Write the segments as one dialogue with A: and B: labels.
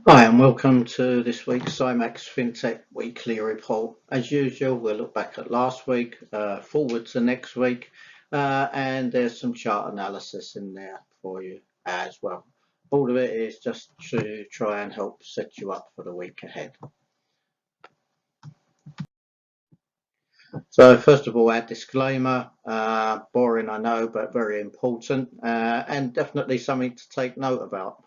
A: Hi, and welcome to this week's Symax Fintech weekly report. As usual, we'll look back at last week, forward to next week, and there's some chart analysis in there for you as well. All of it is just to try and help set you up for the week ahead. So first of all, our disclaimer, boring I know, but very important, and definitely something to take note about.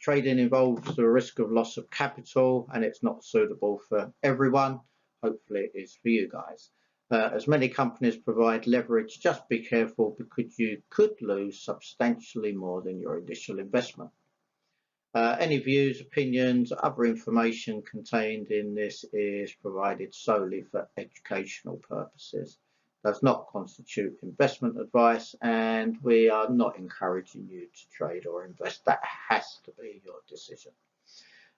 A: Trading involves the risk of loss of capital, and it's not suitable for everyone. Hopefully it is for you guys. As many companies provide leverage, just be careful because you could lose substantially more than your initial investment. Any views, opinions, other information contained in this is provided solely for educational purposes, does not constitute investment advice, and we are not encouraging you to trade or invest. That has to be your decision.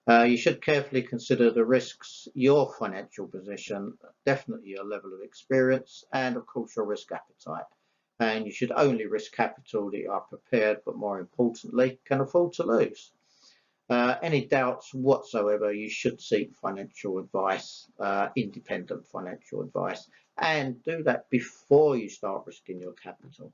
A: You should carefully consider the risks, your financial position, definitely your level of experience, and of course your risk appetite. And you should only risk capital that you are prepared, but more importantly, can afford to lose. Any doubts whatsoever, you should seek financial advice, independent financial advice, and do that before you start risking your capital.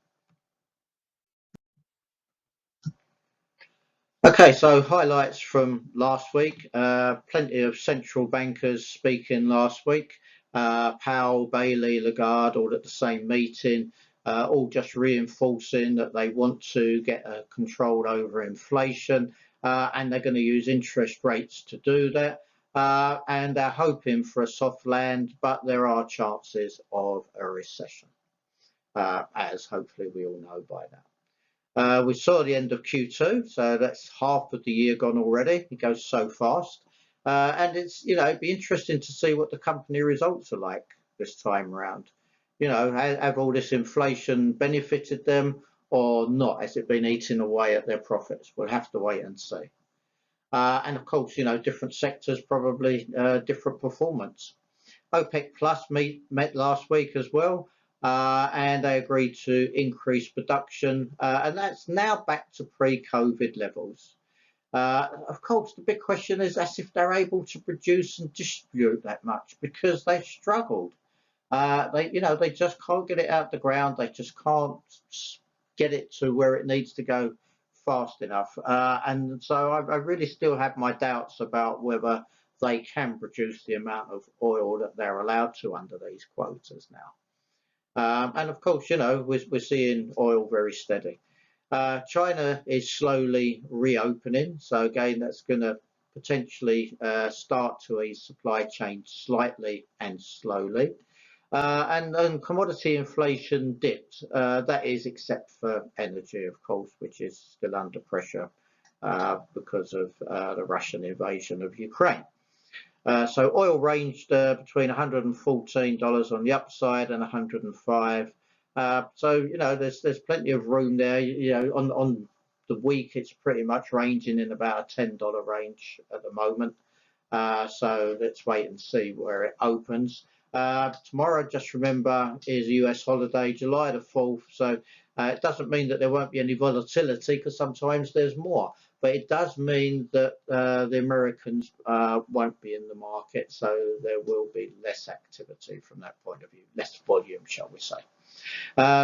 A: Okay, so highlights from last week. Plenty of central bankers speaking last week. Powell, Bailey, Lagarde, all at the same meeting, all just reinforcing that they want to get a control over inflation, and they're going to use interest rates to do that. And they're hoping for a soft land, but there are chances of a recession, as hopefully we all know by now. We saw the end of Q2, so that's half of the year gone already. It goes so fast. And it's, it'd be interesting to see what the company results are like this time around. Have all this inflation benefited them or not? Has it been eating away at their profits? We'll have to wait and see. And of course, different sectors probably different performance. OPEC Plus met last week as well, and they agreed to increase production, and that's now back to pre-COVID levels. Of course, the big question is as if they're able to produce and distribute that much because they've struggled. They just can't get it out the ground. They just can't get it to where it needs to go fast enough. And so I really still have my doubts about whether they can produce the amount of oil that they're allowed to under these quotas now. And of course, we're seeing oil very steady. China is slowly reopening. So again, that's going to potentially start to ease supply chain slightly and slowly. And commodity inflation dipped. That is except for energy, of course, which is still under pressure because of the Russian invasion of Ukraine. So oil ranged between $114 on the upside and 105. So there's plenty of room there. On the week it's pretty much ranging in about a $10 range at the moment. So let's wait and see where it opens. Tomorrow, just remember, is a US holiday, July the 4th. So it doesn't mean that there won't be any volatility because sometimes there's more. But it does mean that the Americans won't be in the market. So there will be less activity from that point of view, less volume, shall we say.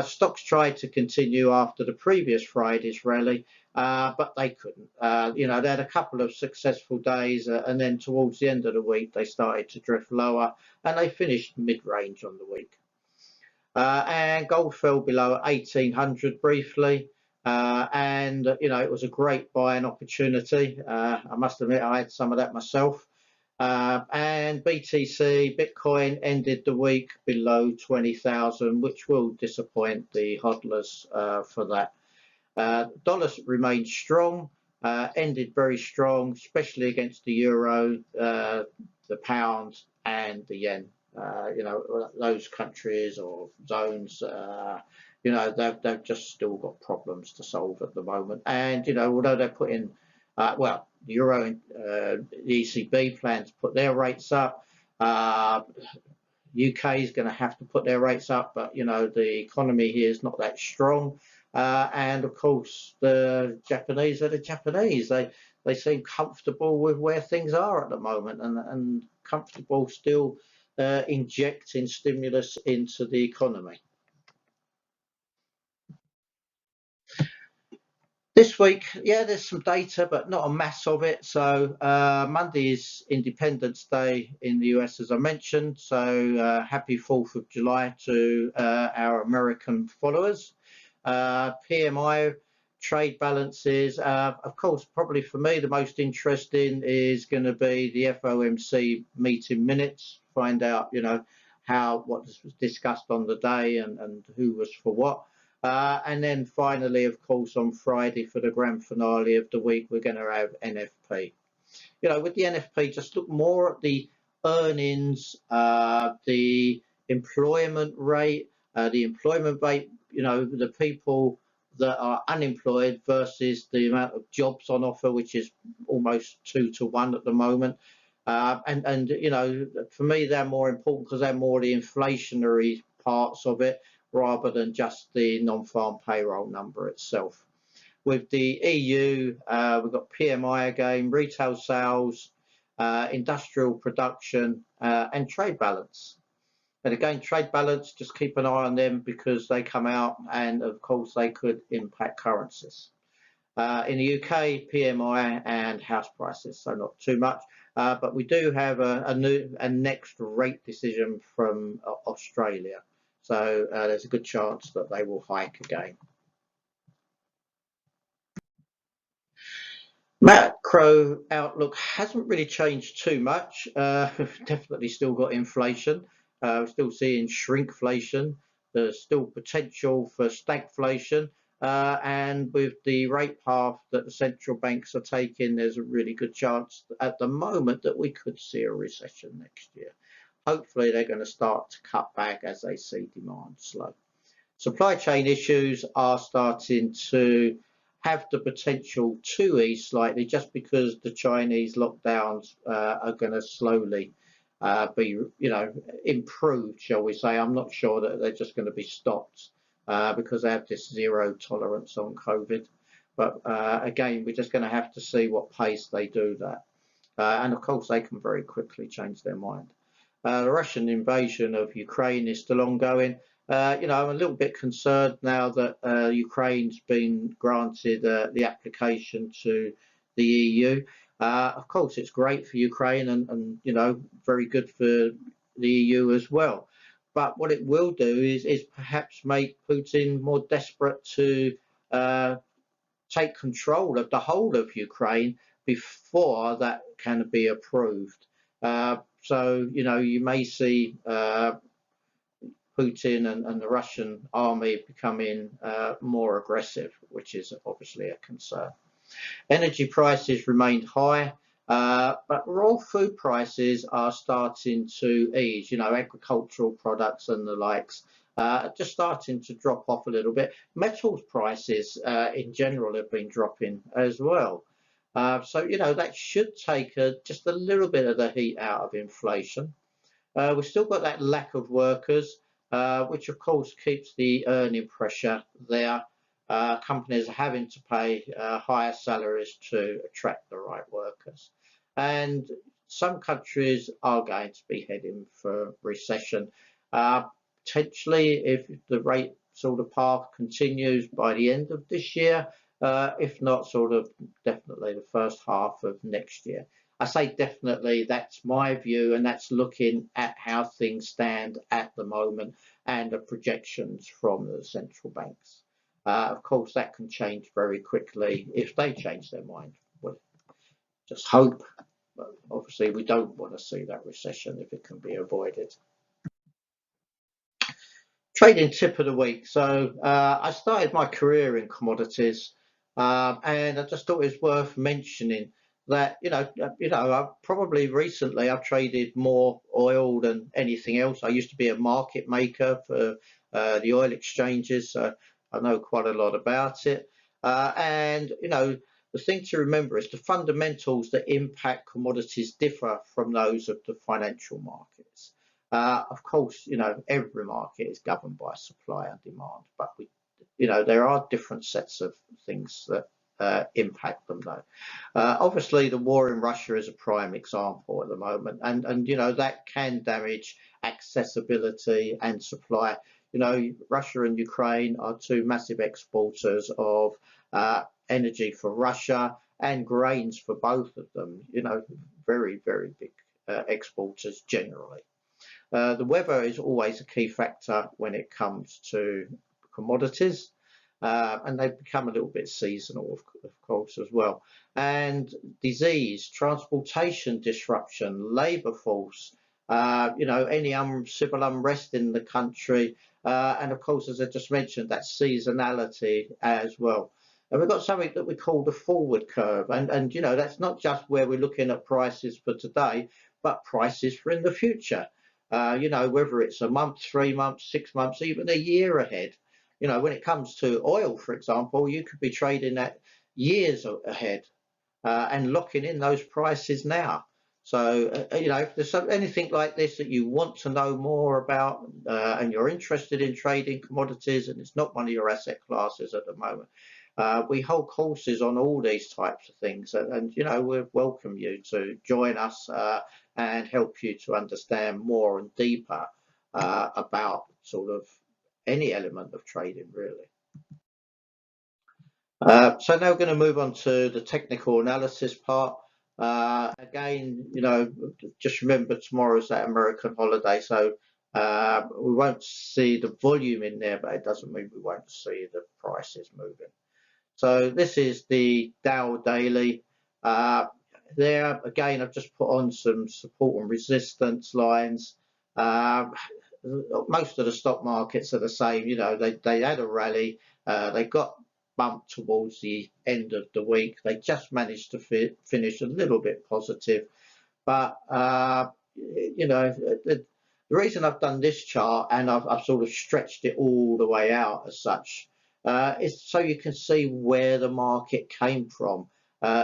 A: Stocks tried to continue after the previous Friday's rally, but they couldn't. They had a couple of successful days, and then towards the end of the week, they started to drift lower, and they finished mid-range on the week. And gold fell below 1800 briefly, and it was a great buying opportunity. I must admit, I had some of that myself. And BTC, Bitcoin, ended the week below 20,000, which will disappoint the hodlers for that. Dollar remained strong, ended very strong, especially against the euro, the pound, and the yen. Those countries or zones, they've just still got problems to solve at the moment. And although they're putting the Euro and the ECB plan to put their rates up. UK is going to have to put their rates up, but the economy here is not that strong. And of course, the Japanese are the Japanese. They seem comfortable with where things are at the moment, and comfortable still injecting stimulus into the economy. This week, yeah, there's some data, but not a mass of it. So Monday is Independence Day in the US, as I mentioned. So happy 4th of July to our American followers. PMI, trade balances. Of course, probably for me, the most interesting is going to be the FOMC meeting minutes. Find out, what was discussed on the day and who was for what. And then finally, of course, on Friday for the grand finale of the week, we're going to have NFP. With the NFP, just look more at the earnings, the employment rate, the people that are unemployed versus the amount of jobs on offer, which is almost 2 to 1 at the moment. And for me, they're more important because they're more the inflationary parts of it rather than just the non-farm payroll number itself. With the EU, we've got PMI again, retail sales, industrial production, and trade balance. And again, trade balance, just keep an eye on them because they come out and, of course, they could impact currencies. In the UK, PMI and house prices, so not too much. But we do have a next rate decision from Australia. So there's a good chance that they will hike again. Macro outlook hasn't really changed too much. We've definitely still got inflation. We're still seeing shrinkflation. There's still potential for stagflation. And with the rate path that the central banks are taking, there's a really good chance at the moment that we could see a recession next year. Hopefully, they're going to start to cut back as they see demand slow. Supply chain issues are starting to have the potential to ease slightly just because the Chinese lockdowns are going to slowly be, improved, shall we say. I'm not sure that they're just going to be stopped because they have this zero tolerance on COVID. But again, we're just going to have to see what pace they do that. And of course, they can very quickly change their mind. The Russian invasion of Ukraine is still ongoing. I'm a little bit concerned now that Ukraine's been granted the application to the EU. Of course, it's great for Ukraine and very good for the EU as well. But what it will do is perhaps make Putin more desperate to take control of the whole of Ukraine before that can be approved. So, you may see Putin and the Russian army becoming more aggressive, which is obviously a concern. Energy prices remained high, but raw food prices are starting to ease. Agricultural products and the likes just starting to drop off a little bit. Metals prices in general have been dropping as well. So, that should take just a little bit of the heat out of inflation. We've still got that lack of workers, which of course keeps the earning pressure there. Companies are having to pay higher salaries to attract the right workers. And some countries are going to be heading for recession. Potentially, if the rate sort of path continues by the end of this year, if not sort of definitely the first half of next year. I say definitely, that's my view, and that's looking at how things stand at the moment and the projections from the central banks. Of course, that can change very quickly if they change their mind. Well, just hope. But obviously, we don't want to see that recession if it can be avoided. Trading tip of the week. So I started my career in commodities, and I just thought it was worth mentioning that probably recently I've traded more oil than anything else. I used to be a market maker for the oil exchanges, so I know quite a lot about it. And the thing to remember is the fundamentals that impact commodities differ from those of the financial markets. Of course, every market is governed by supply and demand, but there are different sets of things that impact them though. Obviously, the war in Russia is a prime example at the moment, and that can damage accessibility and supply. Russia and Ukraine are two massive exporters of energy for Russia and grains for both of them. Very, very big exporters generally. The weather is always a key factor when it comes to commodities, and they become a little bit seasonal, of course, as well. And disease, transportation disruption, labour force, any civil unrest in the country, and of course, as I just mentioned, that seasonality as well. And we've got something that we call the forward curve, and that's not just where we're looking at prices for today, but prices for in the future. Whether it's a month, 3 months, 6 months, even a year ahead. When it comes to oil, for example, you could be trading at years ahead and locking in those prices now. So, if there's anything like this that you want to know more about and you're interested in trading commodities and it's not one of your asset classes at the moment, we hold courses on all these types of things, and we welcome you to join us and help you to understand more and deeper about sort of any element of trading, really. So now we're going to move on to the technical analysis part. Again, just remember tomorrow's that American holiday, so we won't see the volume in there, but it doesn't mean we won't see the prices moving. So this is the Dow daily. There again, I've just put on some support and resistance lines. Most of the stock markets are the same. They had a rally. They got bumped towards the end of the week. They just managed to finish a little bit positive. But the reason I've done this chart and I've sort of stretched it all the way out as such is so you can see where the market came from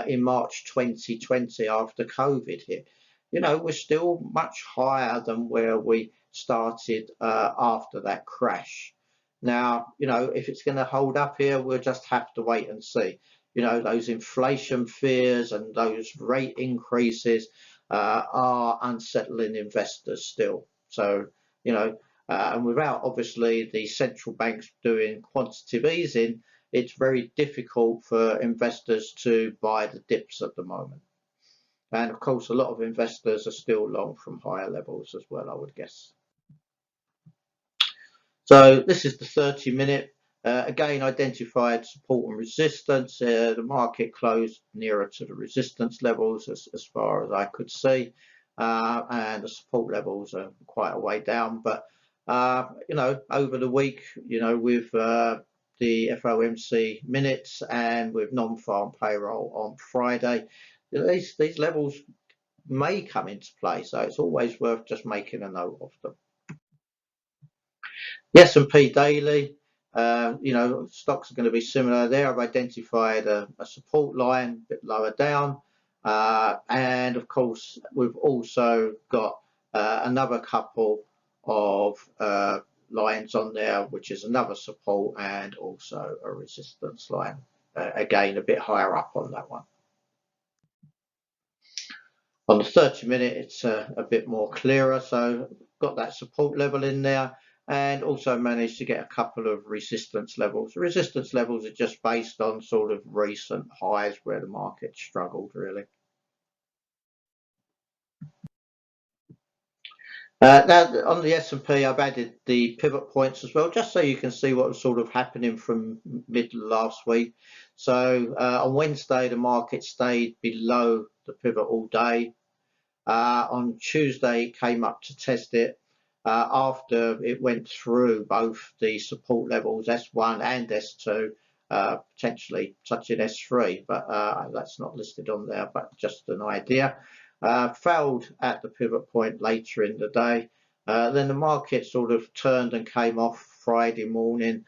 A: in March 2020 after COVID hit. We're still much higher than where we started after that crash. Now, if it's going to hold up here, we'll just have to wait and see. Those inflation fears and those rate increases are unsettling investors still. So, and without obviously the central banks doing quantitative easing, it's very difficult for investors to buy the dips at the moment. And of course, a lot of investors are still long from higher levels as well, I would guess. So this is the 30-minute. Again, identified support and resistance. The market closed nearer to the resistance levels as far as I could see, and the support levels are quite a way down. But over the week, with the FOMC minutes and with non-farm payroll on Friday, these levels may come into play. So it's always worth just making a note of them. The S&P daily, stocks are going to be similar there. I've identified a support line a bit lower down. And of course, we've also got another couple of lines on there, which is another support and also a resistance line. Again, a bit higher up on that one. On the 30-minute, it's a bit more clearer. So got that support level in there and also managed to get a couple of resistance levels. The resistance levels are just based on sort of recent highs where the market struggled, really. Now on the S&P, I've added the pivot points as well, just so you can see what was sort of happening from mid last week. So on Wednesday, the market stayed below the pivot all day. On Tuesday, it came up to test it after it went through both the support levels S1 and S2, potentially touching S3, but that's not listed on there, but just an idea. Failed at the pivot point later in the day. Then the market sort of turned and came off Friday morning.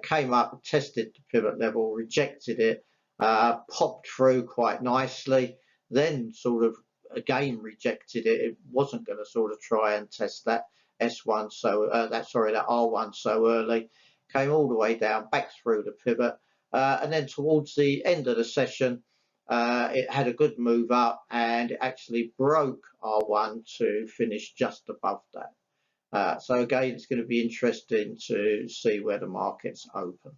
A: Came up, tested the pivot level, rejected it, popped through quite nicely, then sort of again rejected it. It wasn't going to sort of try and test that S1, so that R1 so early. came all the way down, back through the pivot, and then towards the end of the session, it had a good move up and it actually broke R1 to finish just above that. So again, it's going to be interesting to see where the markets open.